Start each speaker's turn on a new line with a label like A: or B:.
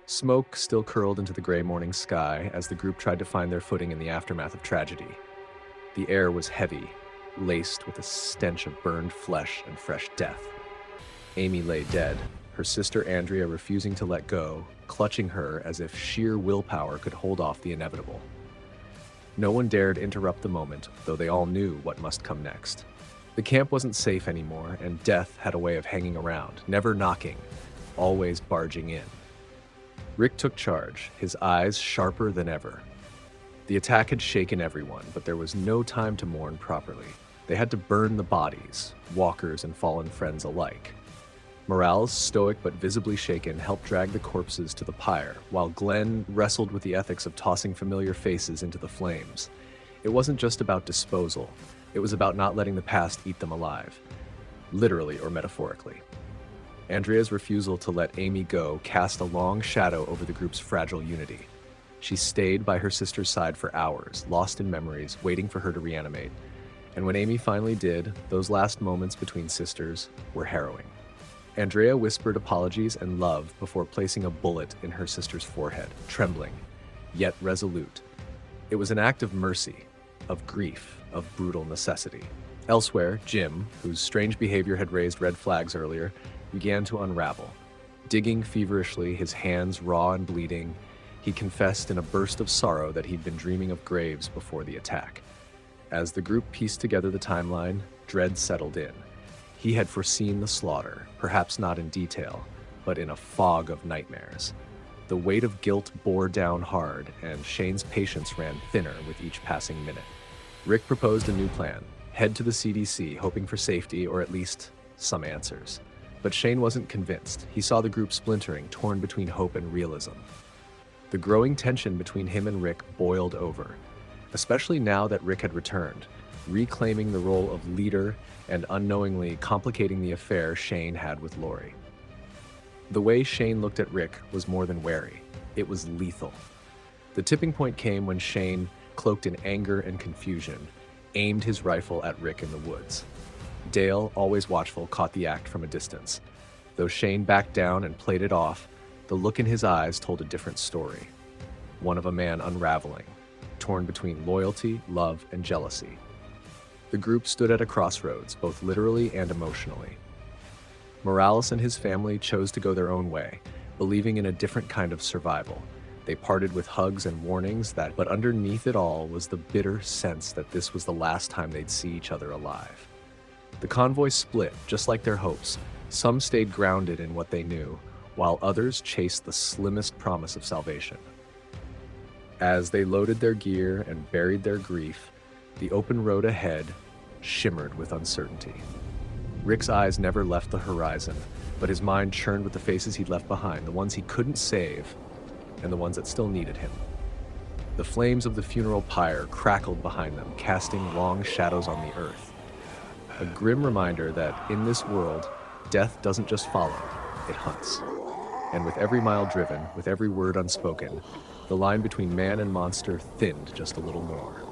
A: Smoke still curled into the gray morning sky as the group tried to find their footing in the aftermath of tragedy. The air was heavy, laced with a stench of burned flesh and fresh death. Amy lay dead, her sister Andrea refusing to let go, clutching her as if sheer willpower could hold off the inevitable. No one dared interrupt the moment, though they all knew what must come next. The camp wasn't safe anymore, and death had a way of hanging around, never knocking, always barging in. Rick took charge, his eyes sharper than ever. The attack had shaken everyone, but there was no time to mourn properly. They had to burn the bodies, walkers and fallen friends alike. Morales, stoic but visibly shaken, helped drag the corpses to the pyre, while Glenn wrestled with the ethics of tossing familiar faces into the flames. It wasn't just about disposal, it was about not letting the past eat them alive, literally or metaphorically. Andrea's refusal to let Amy go cast a long shadow over the group's fragile unity. She stayed by her sister's side for hours, lost in memories, waiting for her to reanimate. And when Amy finally did, those last moments between sisters were harrowing. Andrea whispered apologies and love before placing a bullet in her sister's forehead, trembling, yet resolute. It was an act of mercy, of grief, of brutal necessity. Elsewhere, Jim, whose strange behavior had raised red flags earlier, began to unravel. Digging feverishly, his hands raw and bleeding, he confessed in a burst of sorrow that he'd been dreaming of graves before the attack. As the group pieced together the timeline, dread settled in. He had foreseen the slaughter, perhaps not in detail, but in a fog of nightmares. The weight of guilt bore down hard, and Shane's patience ran thinner with each passing minute. Rick proposed a new plan: head to the CDC, hoping for safety or at least some answers. But Shane wasn't convinced. He saw the group splintering, torn between hope and realism. The growing tension between him and Rick boiled over, especially now that Rick had returned, reclaiming the role of leader and unknowingly complicating the affair Shane had with Lori. The way Shane looked at Rick was more than wary. It was lethal. The tipping point came when Shane, cloaked in anger and confusion, aimed his rifle at Rick in the woods. Dale, always watchful, caught the act from a distance. Though Shane backed down and played it off, the look in his eyes told a different story. One of a man unraveling, torn between loyalty, love, and jealousy. The group stood at a crossroads, both literally and emotionally. Morales and his family chose to go their own way, believing in a different kind of survival. They parted with hugs and warnings but underneath it all was the bitter sense that this was the last time they'd see each other alive. The convoy split, just like their hopes. Some stayed grounded in what they knew, while others chased the slimmest promise of salvation. As they loaded their gear and buried their grief, the open road ahead shimmered with uncertainty. Rick's eyes never left the horizon, but his mind churned with the faces he'd left behind, the ones he couldn't save, and the ones that still needed him. The flames of the funeral pyre crackled behind them, casting long shadows on the earth. A grim reminder that, in this world, death doesn't just follow, it hunts. And with every mile driven, with every word unspoken, the line between man and monster thinned just a little more.